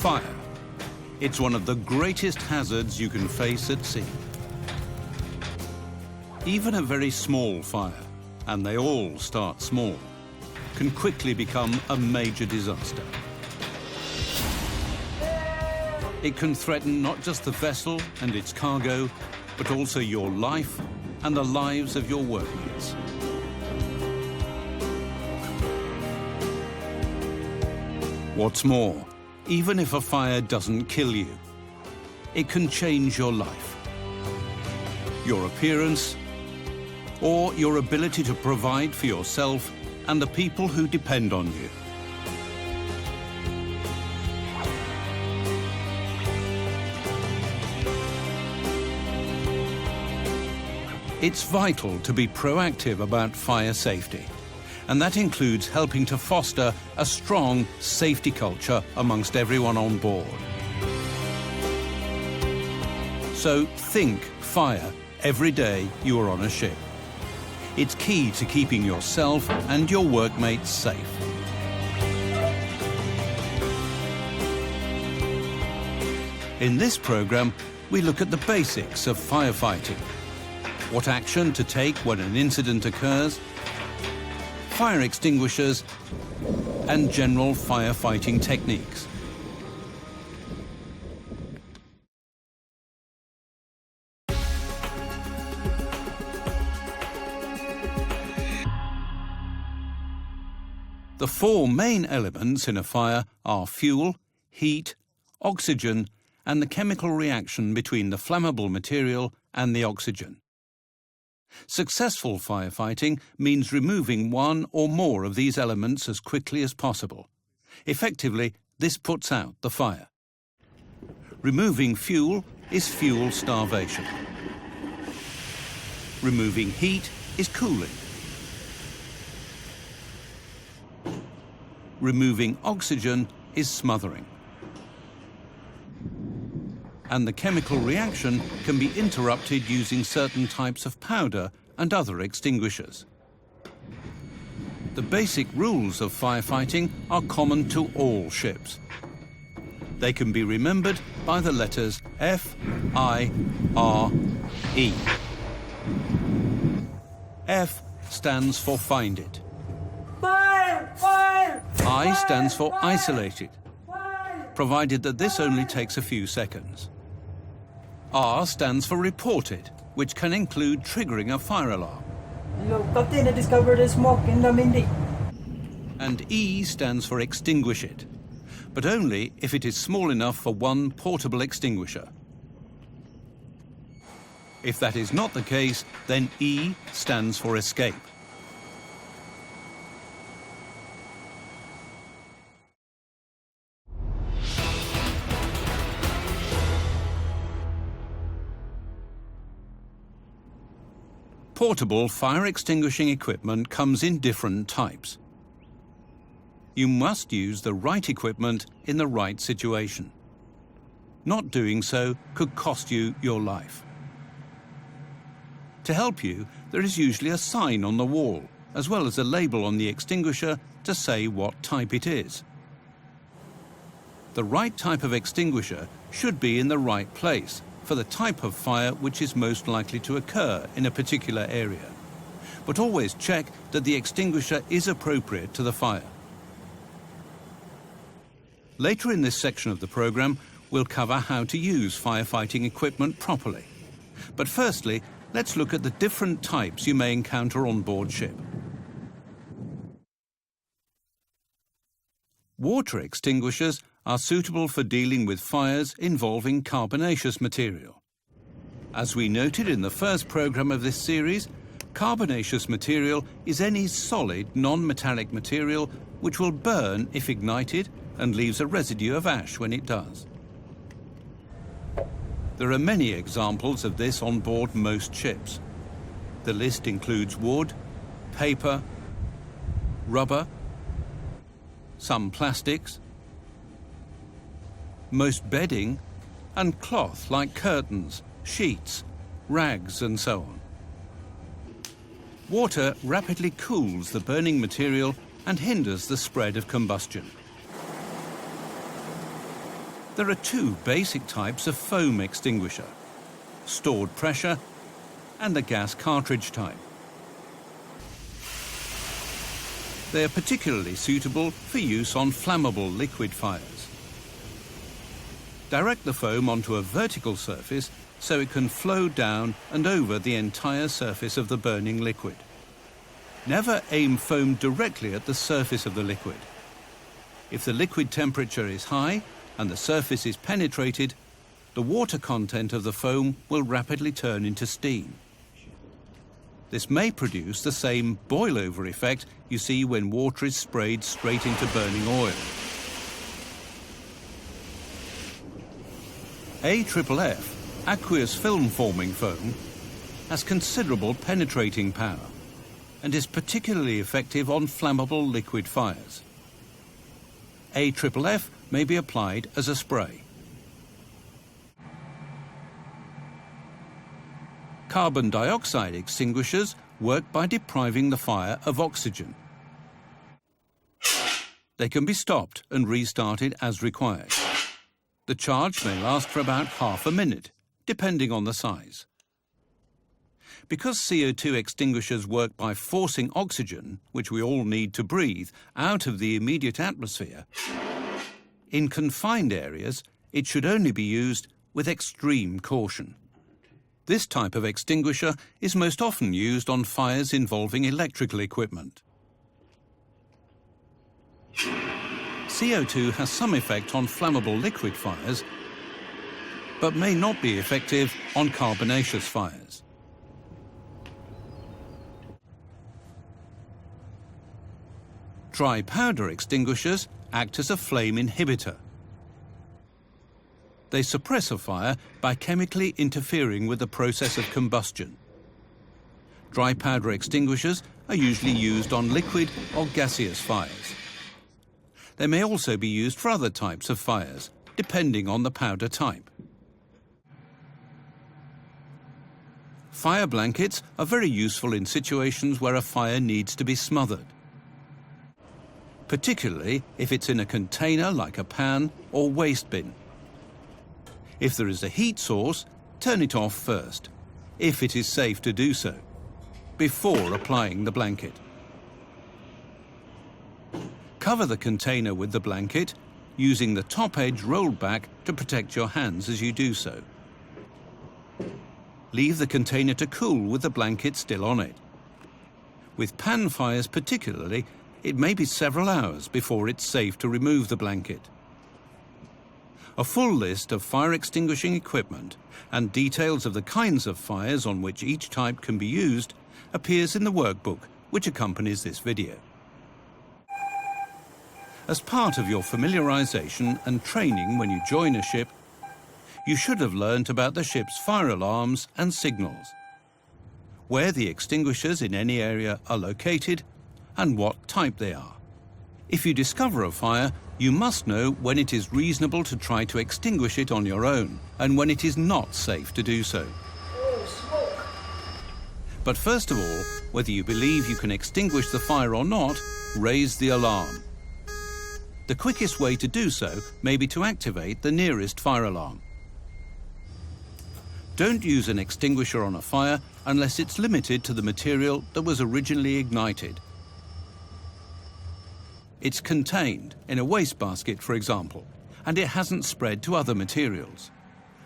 Fire. It's one of the greatest hazards you can face at sea. Even a very small fire, and they all start small, can quickly become a major disaster. It can threaten not just the vessel and its cargo, but also your life and the lives of your workmates. What's more, even if a fire doesn't kill you, it can change your life, your appearance, or your ability to provide for yourself and the people who depend on you. It's vital to be proactive about fire safety, and that includes helping to foster a strong safety culture amongst everyone on board. So think fire every day you are on a ship. It's key to keeping yourself and your workmates safe. In this program, we look at the basics of firefighting, what action to take when an incident occurs, fire extinguishers, and general firefighting techniques. The four main elements in a fire are fuel, heat, oxygen, and the chemical reaction between the flammable material and the oxygen. Successful firefighting means removing one or more of these elements as quickly as possible. Effectively, this puts out the fire. Removing fuel is fuel starvation. Removing heat is cooling. Removing oxygen is smothering. And the chemical reaction can be interrupted using certain types of powder and other extinguishers. The basic rules of firefighting are common to all ships. They can be remembered by the letters F, I, R, E. F stands for find it. Fire! Fire! I stands for isolate it, provided that this only takes a few seconds. R stands for report it, which can include triggering a fire alarm. Look, Captain, I discovered a smoke in the Mindy. And E stands for extinguish it, but only if it is small enough for one portable extinguisher. If that is not the case, then E stands for escape. Portable fire extinguishing equipment comes in different types. You must use the right equipment in the right situation. Not doing so could cost you your life. To help you, there is usually a sign on the wall, as well as a label on the extinguisher to say what type it is. The right type of extinguisher should be in the right place for the type of fire which is most likely to occur in a particular area. But always check that the extinguisher is appropriate to the fire. Later in this section of the program, we'll cover how to use firefighting equipment properly. But firstly, let's look at the different types you may encounter on board ship. Water extinguishers are suitable for dealing with fires involving carbonaceous material. As we noted in the first program of this series, carbonaceous material is any solid, non-metallic material which will burn if ignited and leaves a residue of ash when it does. There are many examples of this on board most ships. The list includes wood, paper, rubber, some plastics, most bedding, and cloth like curtains, sheets, rags, and so on. Water rapidly cools the burning material and hinders the spread of combustion. There are two basic types of foam extinguisher: stored pressure and the gas cartridge type. They are particularly suitable for use on flammable liquid fires. Direct the foam onto a vertical surface so it can flow down and over the entire surface of the burning liquid. Never aim foam directly at the surface of the liquid. If the liquid temperature is high and the surface is penetrated, the water content of the foam will rapidly turn into steam. This may produce the same boil-over effect you see when water is sprayed straight into burning oil. AFFF, aqueous film-forming foam, has considerable penetrating power and is particularly effective on flammable liquid fires. AFFF may be applied as a spray. Carbon dioxide extinguishers work by depriving the fire of oxygen. They can be stopped and restarted as required. The charge may last for about half a minute, depending on the size. Because CO2 extinguishers work by forcing oxygen, which we all need to breathe, out of the immediate atmosphere, in confined areas, it should only be used with extreme caution. This type of extinguisher is most often used on fires involving electrical equipment. CO2 has some effect on flammable liquid fires, but may not be effective on carbonaceous fires. Dry powder extinguishers act as a flame inhibitor. They suppress a fire by chemically interfering with the process of combustion. Dry powder extinguishers are usually used on liquid or gaseous fires. They may also be used for other types of fires, depending on the powder type. Fire blankets are very useful in situations where a fire needs to be smothered, particularly if it's in a container like a pan or waste bin. If there is a heat source, turn it off first, if it is safe to do so, before applying the blanket. Cover the container with the blanket, using the top edge rolled back to protect your hands as you do so. Leave the container to cool with the blanket still on it. With pan fires particularly, it may be several hours before it's safe to remove the blanket. A full list of fire extinguishing equipment and details of the kinds of fires on which each type can be used appears in the workbook which accompanies this video. As part of your familiarization and training when you join a ship, you should have learnt about the ship's fire alarms and signals, where the extinguishers in any area are located, and what type they are. If you discover a fire, you must know when it is reasonable to try to extinguish it on your own and when it is not safe to do so. Smoke. But first of all, whether you believe you can extinguish the fire or not, raise the alarm. The quickest way to do so may be to activate the nearest fire alarm. Don't use an extinguisher on a fire unless it's limited to the material that was originally ignited. It's contained in a wastebasket, for example, and it hasn't spread to other materials.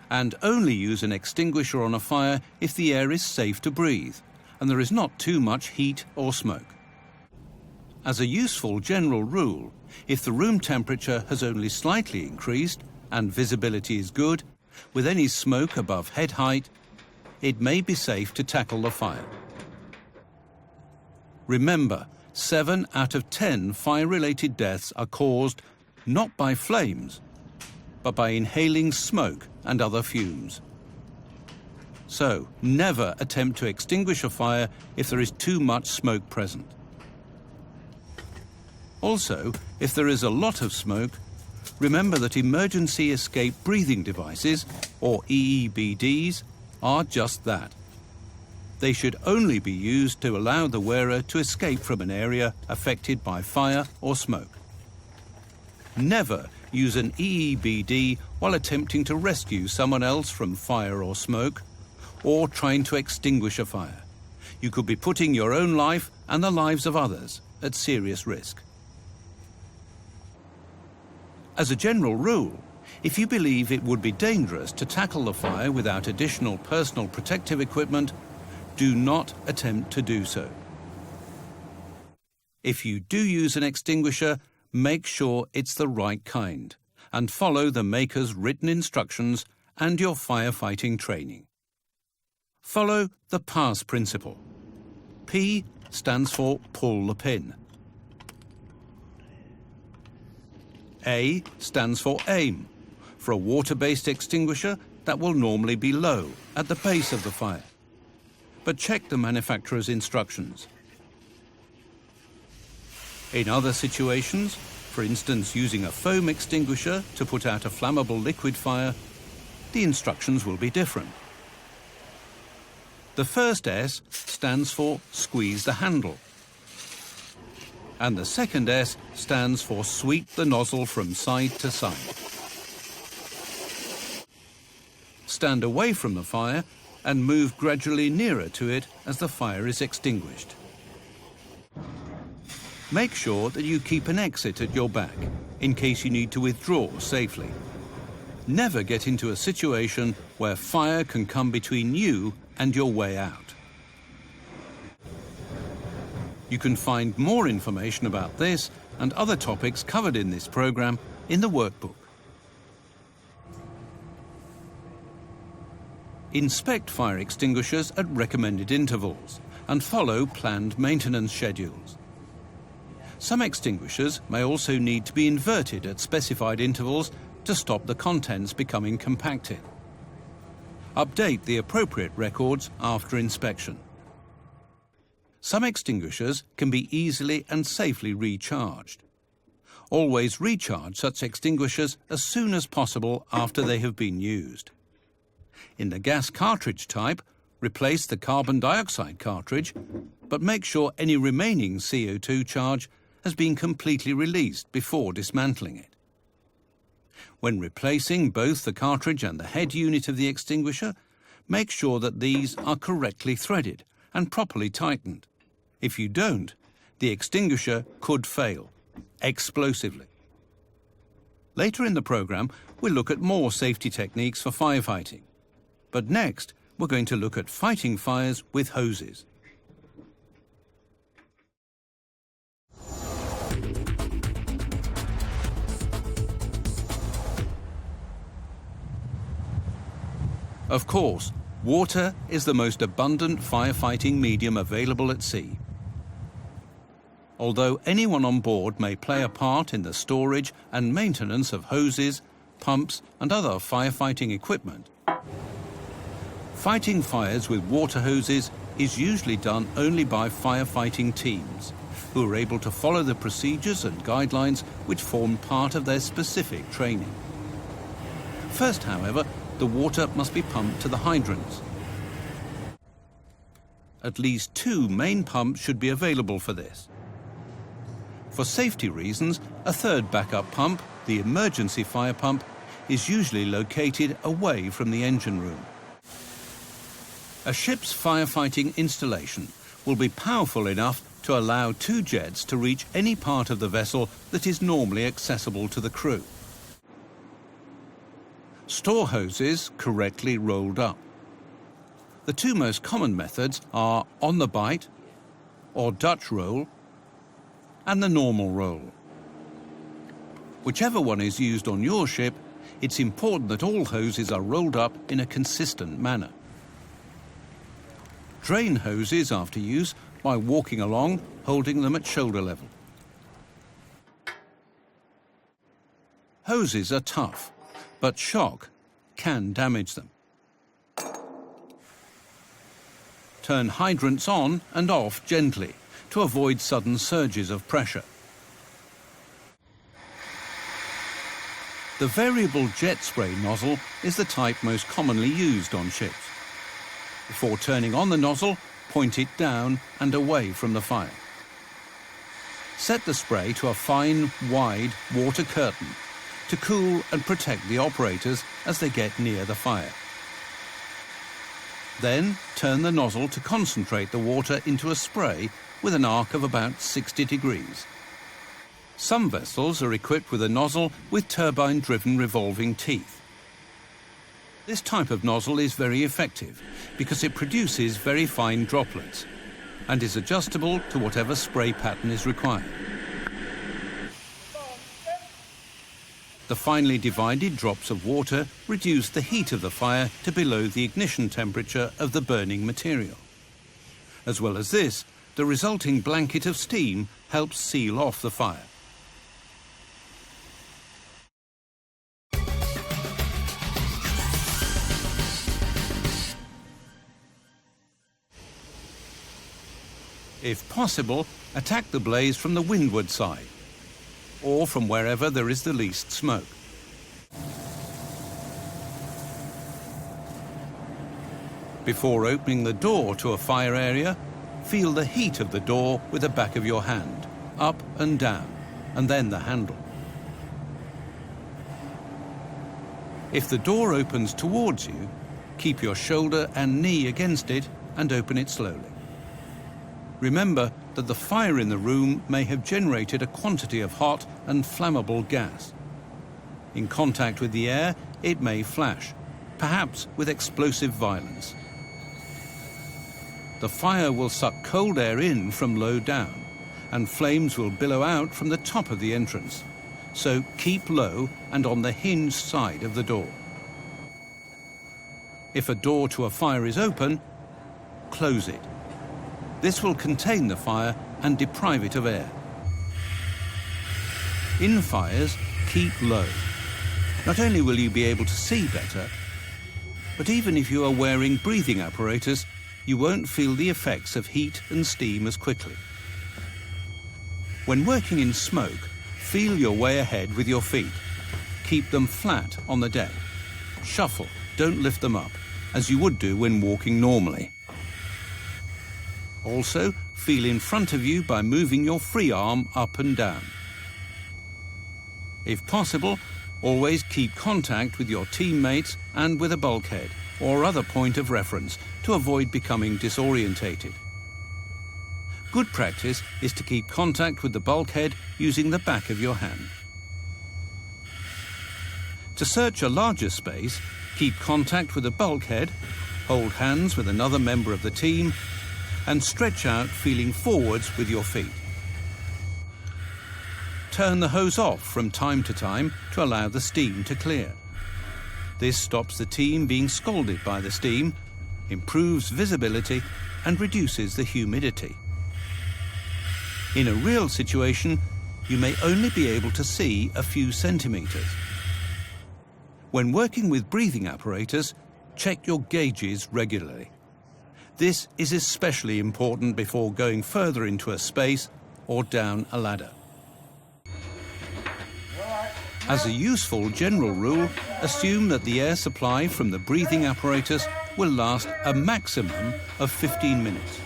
And only use an extinguisher on a fire if the air is safe to breathe and there is not too much heat or smoke. As a useful general rule, if the room temperature has only slightly increased and visibility is good, with any smoke above head height, it may be safe to tackle the fire. Remember, 7 out of 10 fire-related deaths are caused not by flames, but by inhaling smoke and other fumes. So, never attempt to extinguish a fire if there is too much smoke present. Also, if there is a lot of smoke, remember that emergency escape breathing devices, or EEBDs, are just that. They should only be used to allow the wearer to escape from an area affected by fire or smoke. Never use an EEBD while attempting to rescue someone else from fire or smoke, or trying to extinguish a fire. You could be putting your own life and the lives of others at serious risk. As a general rule, if you believe it would be dangerous to tackle the fire without additional personal protective equipment, do not attempt to do so. If you do use an extinguisher, make sure it's the right kind and follow the maker's written instructions and your firefighting training. Follow the PASS principle. P stands for pull the pin. A stands for aim. For a water-based extinguisher, that will normally be low, at the base of the fire. But check the manufacturer's instructions. In other situations, for instance using a foam extinguisher to put out a flammable liquid fire, the instructions will be different. The first S stands for squeeze the handle, and the second S stands for sweep the nozzle from side to side. Stand away from the fire and move gradually nearer to it as the fire is extinguished. Make sure that you keep an exit at your back in case you need to withdraw safely. Never get into a situation where fire can come between you and your way out. You can find more information about this and other topics covered in this program in the workbook. Inspect fire extinguishers at recommended intervals and follow planned maintenance schedules. Some extinguishers may also need to be inverted at specified intervals to stop the contents becoming compacted. Update the appropriate records after inspection. Some extinguishers can be easily and safely recharged. Always recharge such extinguishers as soon as possible after they have been used. In the gas cartridge type, replace the carbon dioxide cartridge, but make sure any remaining CO2 charge has been completely released before dismantling it. When replacing both the cartridge and the head unit of the extinguisher, make sure that these are correctly threaded and properly tightened. If you don't, the extinguisher could fail, explosively. Later in the program, we'll look at more safety techniques for firefighting. But next, we're going to look at fighting fires with hoses. Of course, water is the most abundant firefighting medium available at sea. Although anyone on board may play a part in the storage and maintenance of hoses, pumps and other firefighting equipment, fighting fires with water hoses is usually done only by firefighting teams, who are able to follow the procedures and guidelines which form part of their specific training. First, however, the water must be pumped to the hydrants. At least 2 main pumps should be available for this. For safety reasons, a third backup pump, the emergency fire pump, is usually located away from the engine room. A ship's firefighting installation will be powerful enough to allow 2 jets to reach any part of the vessel that is normally accessible to the crew. Store hoses correctly rolled up. The 2 most common methods are on the bight, or Dutch roll, and the normal roll. Whichever one is used on your ship, it's important that all hoses are rolled up in a consistent manner. Drain hoses after use by walking along, holding them at shoulder level. Hoses are tough, but shock can damage them. Turn hydrants on and off gently to avoid sudden surges of pressure. The variable jet spray nozzle is the type most commonly used on ships. Before turning on the nozzle, point it down and away from the fire. Set the spray to a fine, wide water curtain to cool and protect the operators as they get near the fire. Then turn the nozzle to concentrate the water into a spray with an arc of about 60 degrees. Some vessels are equipped with a nozzle with turbine-driven revolving teeth. This type of nozzle is very effective because it produces very fine droplets and is adjustable to whatever spray pattern is required. The finely divided drops of water reduce the heat of the fire to below the ignition temperature of the burning material. As well as this, the resulting blanket of steam helps seal off the fire. If possible, attack the blaze from the windward side, or from wherever there is the least smoke. Before opening the door to a fire area, feel the heat of the door with the back of your hand, up and down, and then the handle. If the door opens towards you, keep your shoulder and knee against it and open it slowly. Remember that the fire in the room may have generated a quantity of hot and flammable gas. In contact with the air, it may flash, perhaps with explosive violence. The fire will suck cold air in from low down, and flames will billow out from the top of the entrance. So keep low and on the hinged side of the door. If a door to a fire is open, close it. This will contain the fire and deprive it of air. In fires, keep low. Not only will you be able to see better, but even if you are wearing breathing apparatus, you won't feel the effects of heat and steam as quickly. When working in smoke, feel your way ahead with your feet. Keep them flat on the deck. Shuffle, don't lift them up, as you would do when walking normally. Also, feel in front of you by moving your free arm up and down. If possible, always keep contact with your teammates and with a bulkhead or other point of reference to avoid becoming disorientated. Good practice is to keep contact with the bulkhead using the back of your hand. To search a larger space, keep contact with the bulkhead, hold hands with another member of the team, and stretch out feeling forwards with your feet. Turn the hose off from time to time to allow the steam to clear. This stops the team being scalded by the steam, improves visibility, and reduces the humidity. In a real situation, you may only be able to see a few centimeters. When working with breathing apparatus, check your gauges regularly. This is especially important before going further into a space or down a ladder. As a useful general rule, assume that the air supply from the breathing apparatus will last a maximum of 15 minutes.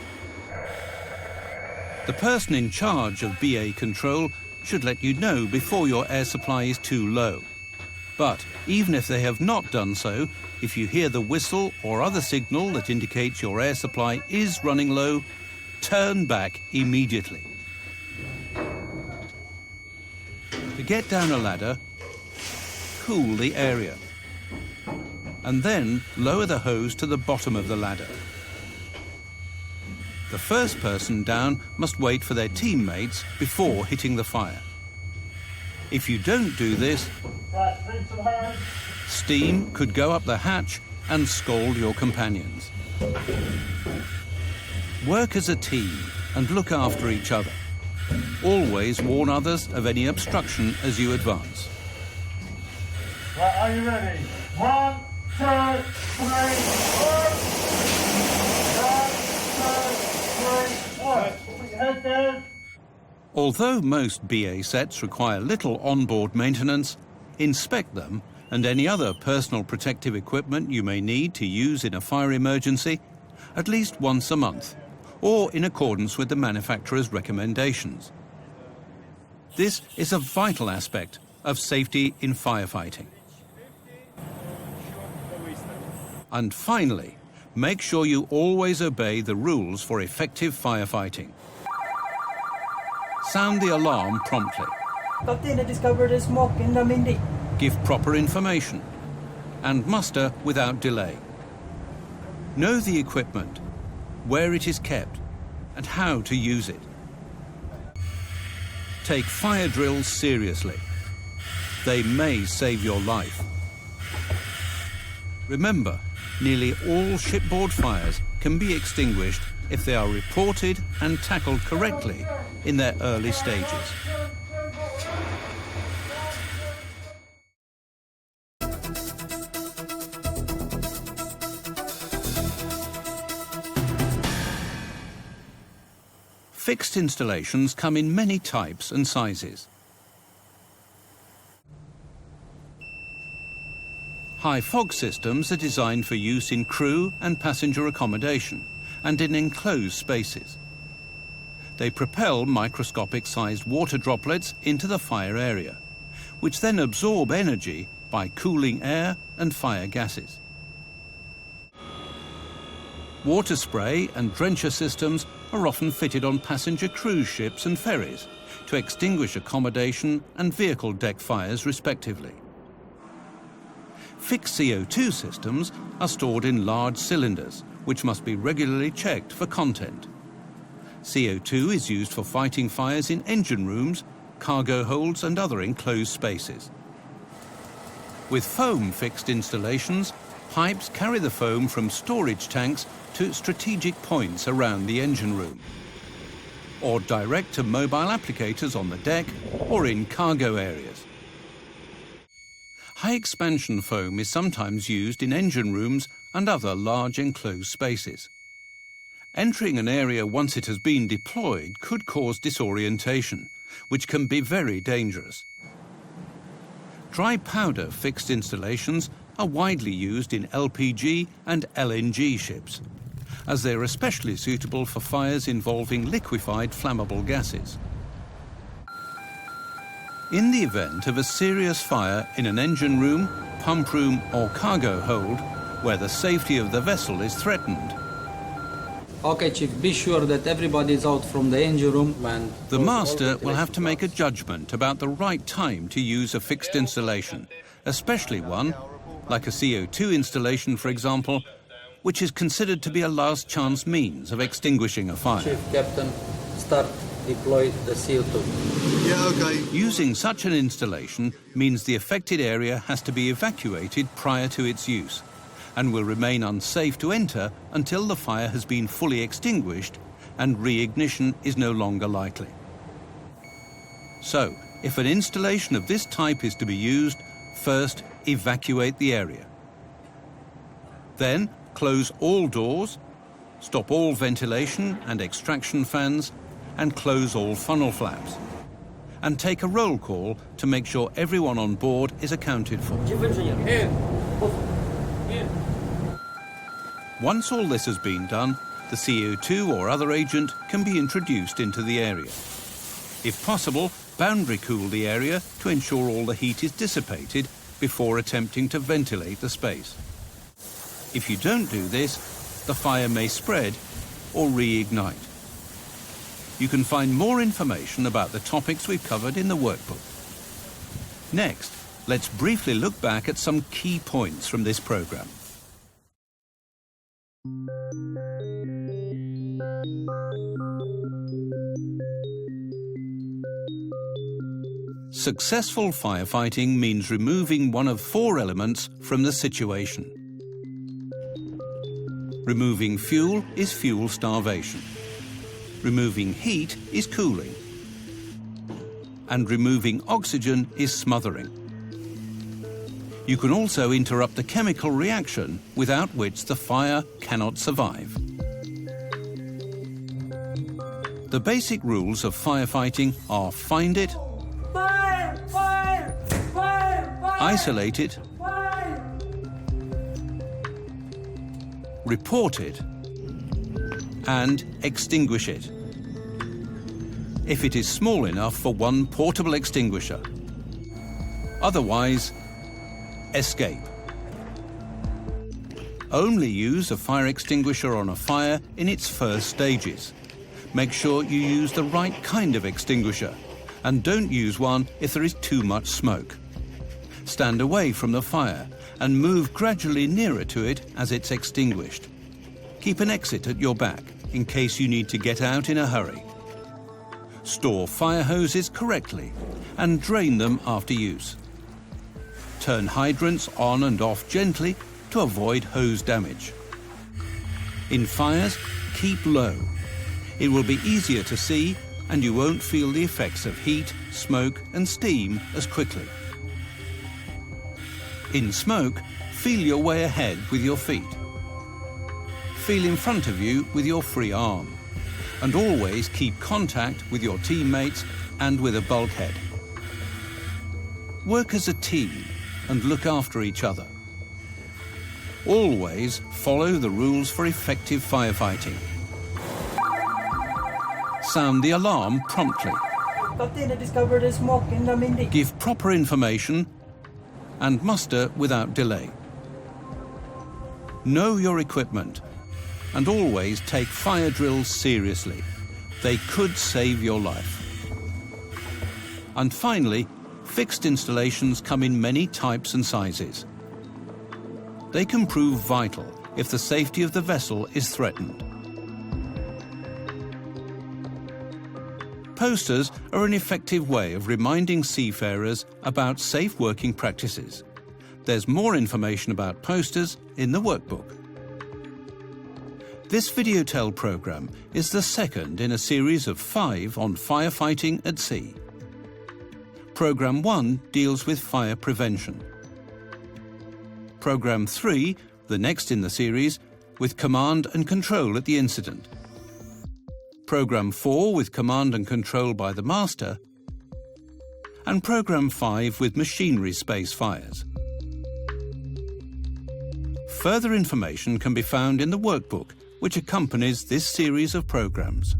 The person in charge of BA control should let you know before your air supply is too low. But even if they have not done so, if you hear the whistle or other signal that indicates your air supply is running low, turn back immediately. To get down a ladder, cool the area, and then lower the hose to the bottom of the ladder. The first person down must wait for their teammates before hitting the fire. If you don't do this, steam could go up the hatch and scald your companions. Work as a team and look after each other. Always warn others of any obstruction as you advance. Right, are you ready? 1, 2, 3, 4. 1, 2, 3, 1. Put your head down. Although most BA sets require little onboard maintenance, inspect them and any other personal protective equipment you may need to use in a fire emergency at least once a month, or in accordance with the manufacturer's recommendations. This is a vital aspect of safety in firefighting. And finally, make sure you always obey the rules for effective firefighting. Sound the alarm promptly. Captain discovered a smoke in the Mindy. Give proper information and muster without delay. Know the equipment, where it is kept and how to use it. Take fire drills seriously. They may save your life. Remember, nearly all shipboard fires can be extinguished if they are reported and tackled correctly in their early stages. Fixed installations come in many types and sizes. High fog systems are designed for use in crew and passenger accommodation and in enclosed spaces. They propel microscopic-sized water droplets into the fire area, which then absorb energy by cooling air and fire gases. Water spray and drencher systems are often fitted on passenger cruise ships and ferries to extinguish accommodation and vehicle deck fires respectively. Fixed CO2 systems are stored in large cylinders, which must be regularly checked for content. CO2 is used for fighting fires in engine rooms, cargo holds and other enclosed spaces. With foam fixed installations, pipes carry the foam from storage tanks to strategic points around the engine room, or direct to mobile applicators on the deck or in cargo areas. High expansion foam is sometimes used in engine rooms and other large enclosed spaces. Entering an area once it has been deployed could cause disorientation, which can be very dangerous. Dry powder fixed installations are widely used in LPG and LNG ships, as they are especially suitable for fires involving liquefied flammable gases. In the event of a serious fire in an engine room, pump room or cargo hold, where the safety of the vessel is threatened, Okay, Chief, be sure that everybody is out from the engine room when... the master will have to make a judgment about the right time to use a fixed installation, especially one, like a CO2 installation, for example, which is considered to be a last chance means of extinguishing a fire. Chief, Captain, start deploy the CO2. Yeah, okay. Using such an installation means the affected area has to be evacuated prior to its use and will remain unsafe to enter until the fire has been fully extinguished and reignition is no longer likely. So, if an installation of this type is to be used, first evacuate the area. Then close all doors, stop all ventilation and extraction fans, and close all funnel flaps. And take a roll call to make sure everyone on board is accounted for. Once all this has been done, the CO2 or other agent can be introduced into the area. If possible, boundary cool the area to ensure all the heat is dissipated before attempting to ventilate the space. If you don't do this, the fire may spread or reignite. You can find more information about the topics we've covered in the workbook. Next, let's briefly look back at some key points from this programme. Successful firefighting means removing one of 4 elements from the situation. Removing fuel is fuel starvation. Removing heat is cooling. And removing oxygen is smothering. You can also interrupt the chemical reaction without which the fire cannot survive. The basic rules of firefighting are: find it, Fire! Fire! Fire! Fire! isolate it, Fire! report it, and extinguish it. if it is small enough for one portable extinguisher. Otherwise, escape. Only use a fire extinguisher on a fire in its first stages. Make sure you use the right kind of extinguisher, and don't use one if there is too much smoke. Stand away from the fire and move gradually nearer to it as it's extinguished. Keep an exit at your back in case you need to get out in a hurry. Store fire hoses correctly and drain them after use. Turn hydrants on and off gently to avoid hose damage. In fires, keep low. It will be easier to see and you won't feel the effects of heat, smoke and steam as quickly. In smoke, feel your way ahead with your feet. Feel in front of you with your free arm. And always keep contact with your teammates and with a bulkhead. Work as a team and look after each other. Always follow the rules for effective firefighting. Sound the alarm promptly. Captain, I discovered a smoke in the Mindy. Give proper information and muster without delay. Know your equipment and always take fire drills seriously. They could save your life. And finally, fixed installations come in many types and sizes. They can prove vital if the safety of the vessel is threatened. Posters are an effective way of reminding seafarers about safe working practices. There's more information about posters in the workbook. This Videotel programme is the second in a series of 5 on firefighting at sea. Programme 1 deals with fire prevention. Programme 3, the next in the series, with command and control at the incident. Programme 4 with command and control by the master. And Programme 5 with machinery space fires. Further information can be found in the workbook which accompanies this series of programmes.